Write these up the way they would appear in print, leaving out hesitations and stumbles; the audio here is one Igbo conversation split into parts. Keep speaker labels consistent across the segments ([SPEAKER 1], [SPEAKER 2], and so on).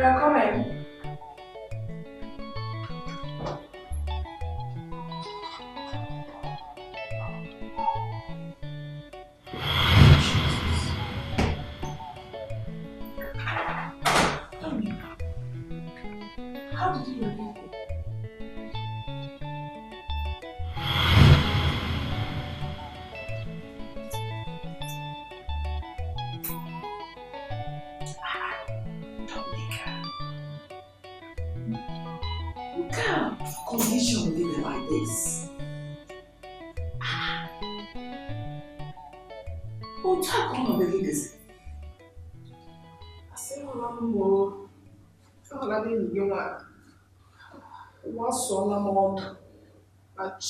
[SPEAKER 1] You're coming. How did you leave it? You can't condition living like this. Oh, talk on the leaders. I say, oh, more. Oh, I didn't get one. What's on the mouth? Match.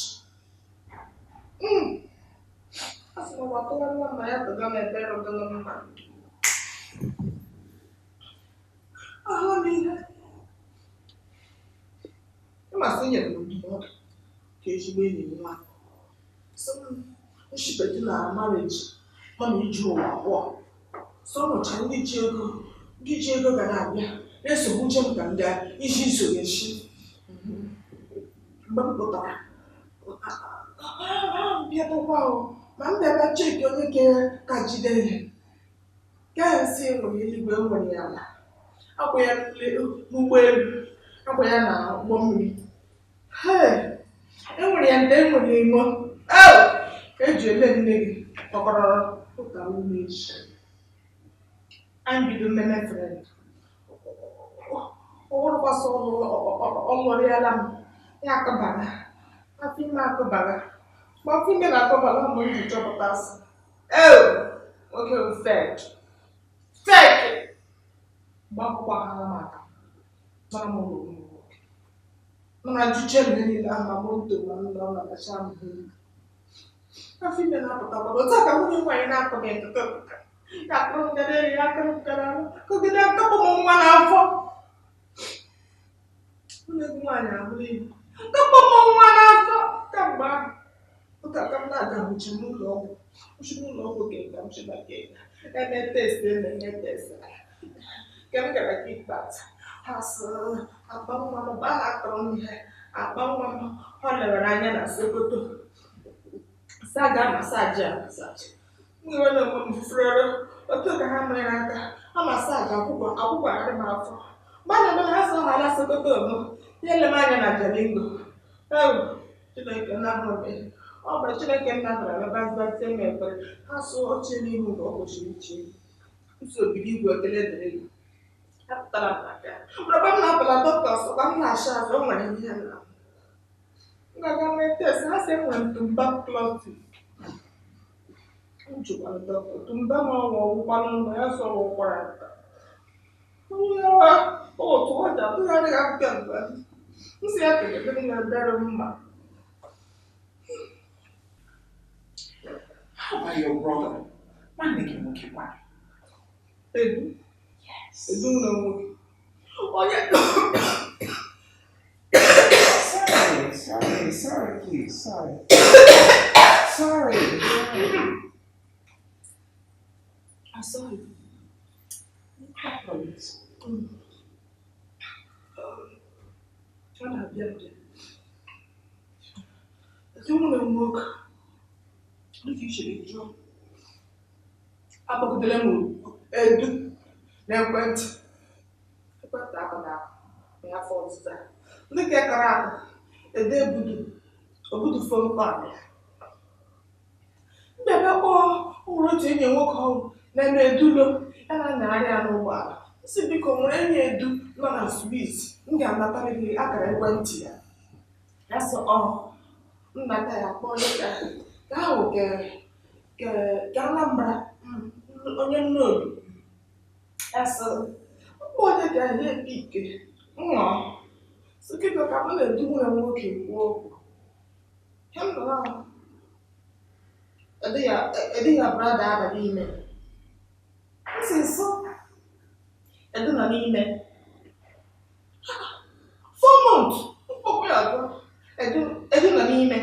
[SPEAKER 1] As no what one my other than a better than a man. Oh, me. You must say you don't. Case you waiting one. Some she better na marriage. Money drew war. So much I need you. Get you go Ganabia. Yes, a good jump and there. Is she so yes she? But wow. Man never check your care. Catch it there. Can't see when you go when you are. I wear little well. I wear now, woman. Hey, and when you then when you go. Oh, can't you let me? Or put a woman. I'm the my friend. All of us all alam. Yakabaga. I think Makabaga. But female Akabala, I'm going to drop a pass. Oh, okay, fetch. Fetch! Baba, Mamma. Non ci c'è ma molto ma non la lasciamo. La fine è nata da quando sa che uno mai è nato dentro tutto. Ya non vedere ya che non che da capo mo manafo. Non è guana, lì. Capo mo manafo, camba. Uta camba da mucho logo. Mucho logo che da mucho da che. E ne testa. Che non era chi pazza. Has abang mama ba atron abang mama hola ranya na sokoto saga masaja ngiwe na mo mfroro oto ka ha mere aka amasaja akwụkwọ adị m afọ mana na ha so hala sokoto no yele manya na jalingo Chineke na hobe ọ bụ Chineke na bara bazate mepere ha so oche n'ihu na ọkọchị iche nso bidi igwe ekele dịrị Probably not for doctors, so I'm not sure. I don't want to hear now. I'm going to test. I say when to back clotting. I'm just going to doctor. To back one I saw one. Oh, to what? I don't have done. You see, I think I'm getting a better woman.
[SPEAKER 2] How about your brother? Man, they can make you one.
[SPEAKER 1] Edu?
[SPEAKER 2] Yes.
[SPEAKER 1] Edu no. Oh, yeah.
[SPEAKER 2] Sorry, please, sorry. Sorry.
[SPEAKER 1] I'm sorry.
[SPEAKER 2] What happened?
[SPEAKER 1] What happened? I don't want to work. What do you usually do? I'm going to tell them, Edu. Then went. Ya forza. Ndị ka kara aka ede obudu phone call. Mbebe ụrụ otu enyi nwoke ọhụrụ na-eme edulo ya na nyarị ya n'ụgbọala. Nsi biko nwere enyi edu nọ na Swiss m ga-anatarịrị akara ekwentị ya. Ya so nnata ya kpọọ ka ahụ ka Anambra onye nnobi. Ya so onye ga-enye ike nwa sokito ka m na-edu nwere nwoke kwuo okwu ya nọ ede ya brada aba n'ime nsị nso edu nọ n'ime 4 months mkpọkwa ya abụọ edu nọ n'ime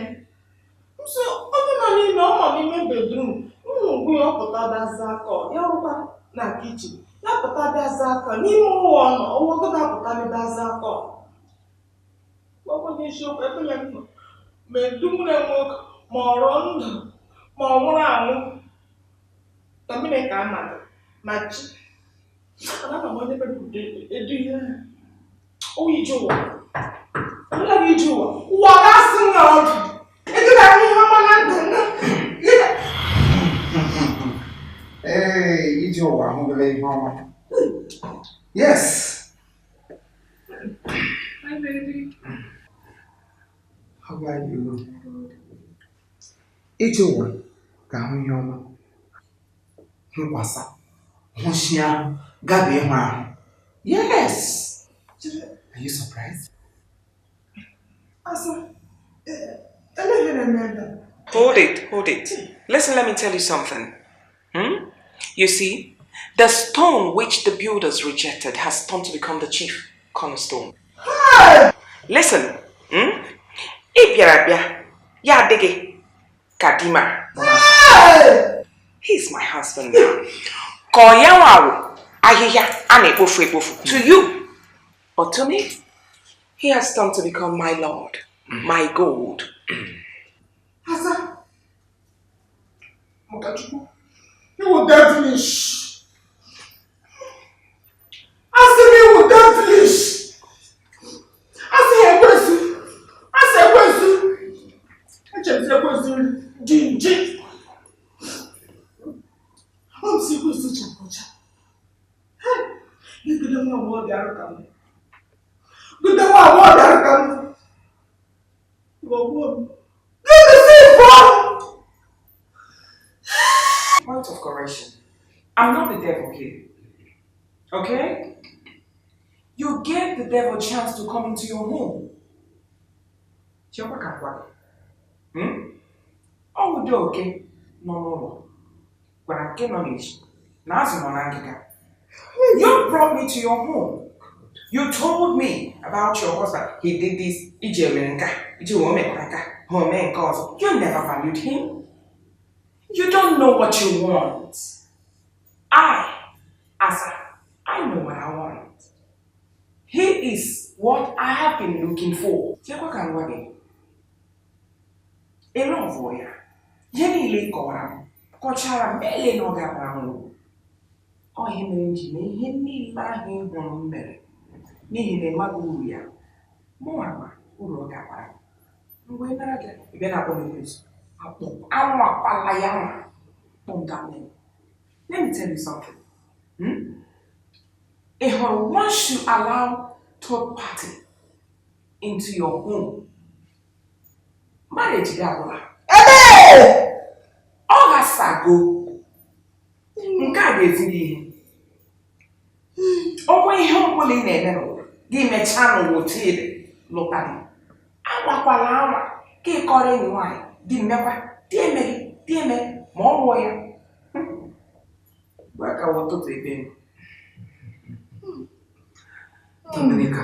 [SPEAKER 1] nso onye nọ n'ime ọ nọ n'ime bedroom ụmụ ugwu ya ọpụta daza akọ ya rụkwa na kichin Dapụta bịaza aka n'ime ụwa nọ ọwụgo dapụta bịaza aka ọgwụgwọ isiokwu ebe ya nọ ma edu nwunye nwoke ma ọrọ ndụ ma ọ nwụrụ anwụ ka mmiri ka amaghị ma chi ana m onye mepụta edu ihe oyi ije ụwa ọbụla gị ije ụwa ga-asị ya ọdụ edu na ihe ọma na ndụ
[SPEAKER 2] Hey, ije ụwa ahụgala ihe ọma. Yes.
[SPEAKER 1] Hi, baby.
[SPEAKER 2] How are you? Ije ụwa ga-ahụ ihe ọma. Nkwasa, hụshia, gabi ịhụ ahụ. Yes. Are you surprised?
[SPEAKER 3] Hold it. Listen, let me tell you something. You see, the stone which the builders rejected has turned to become the chief cornerstone. Listen, Kadima. He's my husband now. To you. But to me, he has turned to become my Lord, my gold.
[SPEAKER 1] Asa, you will devilish. Asa, you will devilish. Asa, Jinji. I'm sick with such a culture. You could have no word there. Good day, what there. You are one.
[SPEAKER 3] Point of correction. I'm not the devil here. Okay? You gave the devil a chance to come into your home. Oh, okay. No. When I came on it, you brought me to your home. You told me about your husband. He did this. You never valued him. You don't know what you want. Asa, I know what I want. He is what I have been looking for. Kọchara mele na ọ ga-abara m ọ ihe mere nji na ihe niile ahụ ị hụrụ m mere n'ihi na ịmaghị uru ya mụ ama uru ọ ga-abara mgbe ị nara gị ịbịa na akpọmekwezi anwụ akwala ya nwa kpọmdame. Let me tell you something. If once you allow third party into your home, marriage is going ọ ga-asago nke a ga-eziri ihe onwe ihe ọbụla ị na-eme n'ụwa gị mechaa n'ụwa otu ebe lụta dị agbakwala anwa ka ịkọrọ enyi nwaanyị dị mmekwa dị eme ma ọ mụọ ya gwa ka ụtụtụ ebe
[SPEAKER 2] Dominica,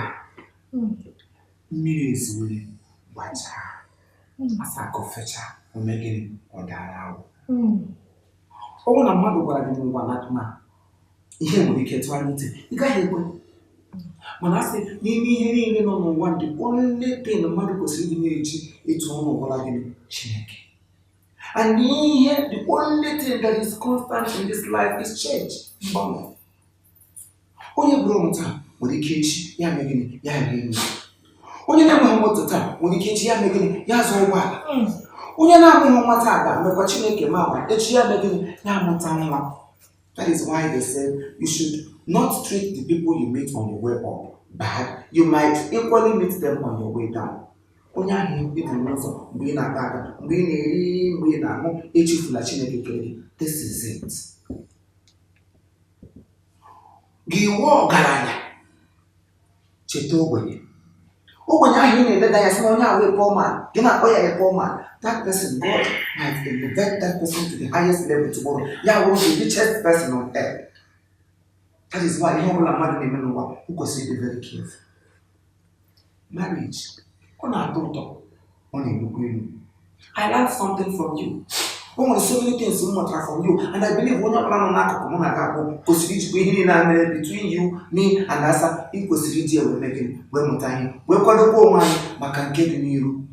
[SPEAKER 2] mmiri ezuole gbachaa asa kọfecha omegịnị ọ dara awụ. Ọnwụ na mmadụ gwara gị ngwa na ihe nwere ike tụgharị ntị ị gaghị ekwe mana asị n'ime ihe niile nọ n'ụwa ndị onye dị na mmadụ kwesịrị ịdị na-eji etu ọnụ ọbụla gị Chineke. And ihe the only thing that is constant in this life is change. Mgbanwe. Onye bụrụ ọmụ taa nwere ike echi ya mee gịnị ya rie nri. Onye na-enweghị moto taa nwere ike echi ya mee gịnị ya zụọ ụgbọala. Onye na-amụghị nwa taa ga-amekwa Chineke ma agwa echi ya mee gịnị ya amụta nwa. That is why they said you should not treat the people you meet on your way up bad. You might equally meet them on your way down. Onye ahụ ịbụ n'ụzọ mgbe ị na-aga aga mgbe ị na-eri mgbe ị na-aṅụ echefula Chineke kere gị. This is it. Gị nwe ọgaranya cheta ogbenye ahụ ị na-eleda ya sị na onye ahụ poor man gị na-akpọ ya poor man. That person, God might elevate that person to the highest level tomorrow. Ya will be the richest person on earth. That is why ihe ọbụla mmadụ na-eme n'ụwa o kwesịrị ịdị very careful. Marriage, ọ na-atọ ụtọ, ọ na-egbukwa ilu. I learned something from you. Almost so many things from you, and I believe when you're between you, me, and Asa, equity we're making when time. We're going to go man, but can get in you.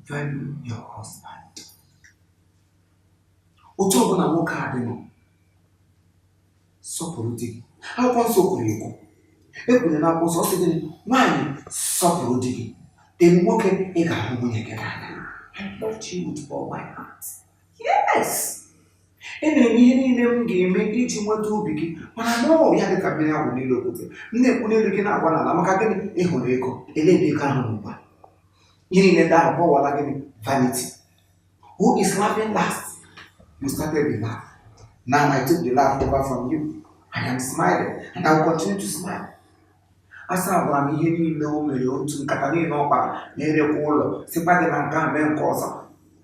[SPEAKER 2] Value your husband. Otobo na nwoke adịnọ sọpụrụ di gị. Akwụkwọ nsọ kwuru ekwu. Ekwuru na akwụkwọ nsọ sị gịnị? Nwaanyị sọpụrụ di gị. Dị nwoke ị ga-ahụ nwunye gị n'anya. I loved you with all my heart. Yes! Emere m ihe niile m ga-eme iji nweta obi gị, mana n'ọrụ ya dị ka mmiri ahụ n'elu okwute. M na-ekwu n'elu gị na-agwa n'ala maka gịnị ịhụrụ ego. Elebe ego ahụ n'ụwa. Ihe niile ndị ahụ kpọwala gịnị? Vanity. Who is laughing last? You started with laugh. Now I took the laugh over from you. I am smiling and I will continue to smile. Asa agwara m ihe niile o mere otu nkata niile ọ kpara na-erekwa ụlọ sikwa gị na nke a mee nke ọzọ.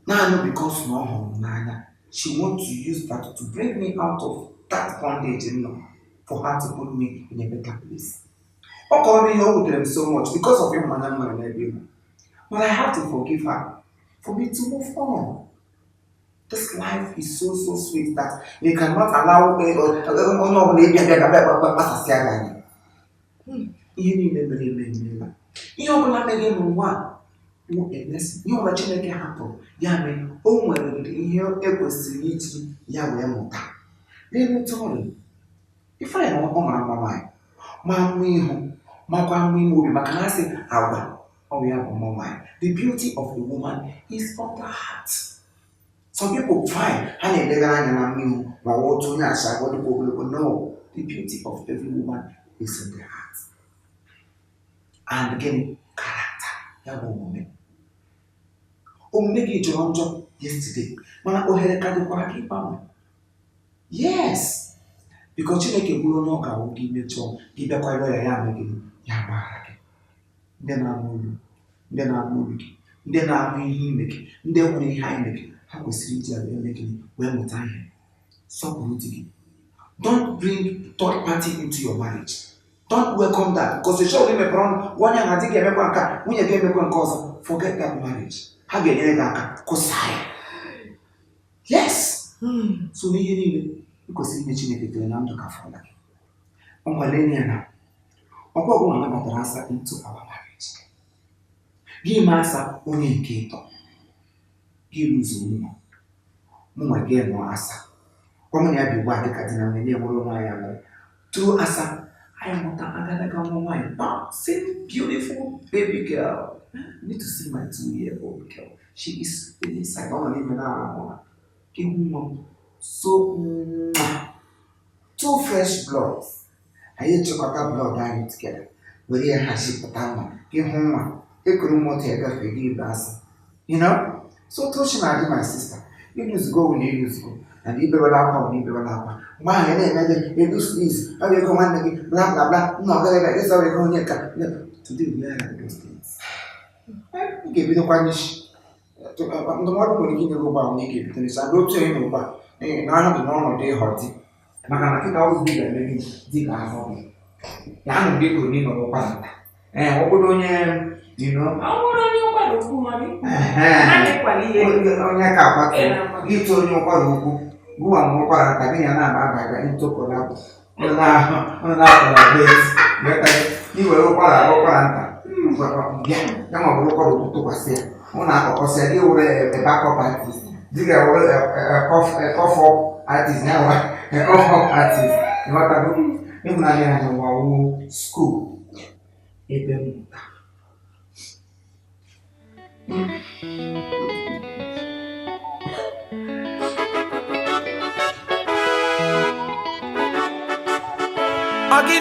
[SPEAKER 2] Naanị because na ọ hụrụ m n'anya. She wants to use that to bring me out of that bondage for her to put me in a better place. Ọ kọrọ m ihe o wutere m so much because of ịhụnanya m nwere n'ebe ị nọ. But I have to forgive her for me to move on. This life is so sweet that you cannot allow onye ọbụla ịbịa gbasasịa gị anya. Ihe niile mere emeela. Ihe ọbụla mere n'ụwa wụ a blessing. Ihe ọbụla Chineke hapụrụ ya mere o nwere ihe ekwesịrị iji ya wee mụta. N'eleta ọrụ, ife anyị na ọ mara mma nwaanyị ma mma ihu makwa mma ime obi maka na asị agwa ọ ya bụ mma nwaanyị. The beauty of the woman is from the heart. Some people fine, and they never know me, but what to us, I want to go. No, the beauty of every woman is in the heart. And again, character. That woman. Maybe you joined yesterday. Mana ohere kadi kwa kipa. Yes, because you make a good no ka o give me chon. Give kwa lawyer ya make ya barake. Then I move. Then I move. Then I make. Then when he make. Ha kwesịrị iji abịa eme gịnị wee mụta ihe. Sọpụrụ di gị. Don't bring third party into your marriage. Don't welcome that because the show mepere ọnụ onye na di ga-emekwa nka nwunye ga-emekwa nke ọzọ. Forget that marriage. Ha ga-enyere gị aka kwụsa ya. Yes. So n'ihe niile ị kwesịrị ime Chineke tere na ndụ ka fọrọ gị. Ọ nwere ya na ọkwa ọgwụ nabatara asa into our marriage. Gị ma asa onye nke ịtọ. Giluzu ụmụ mụnwa gị nọ asa ọmụ ya bi gwa dịka dị na nwunye nwere nwaanyị amụrụ through asa anyị mụta agadaga nwa nwaanyị same beautiful baby girl. You need to see my 2-year-old girl. She is inside ọ nọ n'ime na-ahụ ihu nwa so two fresh bloods. Anyị echekọta blood anyị together were ya hachipụta nwa ihu nwa ekuru moto ya gafee gị ibe asa. You know? So Toshina, my sister, you use go when you use go, and you better up, you better up. Why, you do this, I will go one again, blah blah blah. No, that's how we go here. Today we learn those things. I give you the punish. The more when you go back, you give it. I don't tell him about. Now I have the normal day hot. And I think I always be like maybe dig a hobby. Young people need no one. And what would you know? Onye ka akpata ịtụ onye ụkwara ukwu gụwa m ụkwara nta gị ya na-aba ịtụpụla ọ na-akpọla beti iwere ụkwara nta bịa ya ma ọ bụrụ ụkwara ukwu tụkwasị ya ọ na-akpọkọsị ya gị were backup artist dị ga were cough artist ya wa cough artist ịghọtago ịhụnanya ya n'ụwa wụ school ebe mmụta.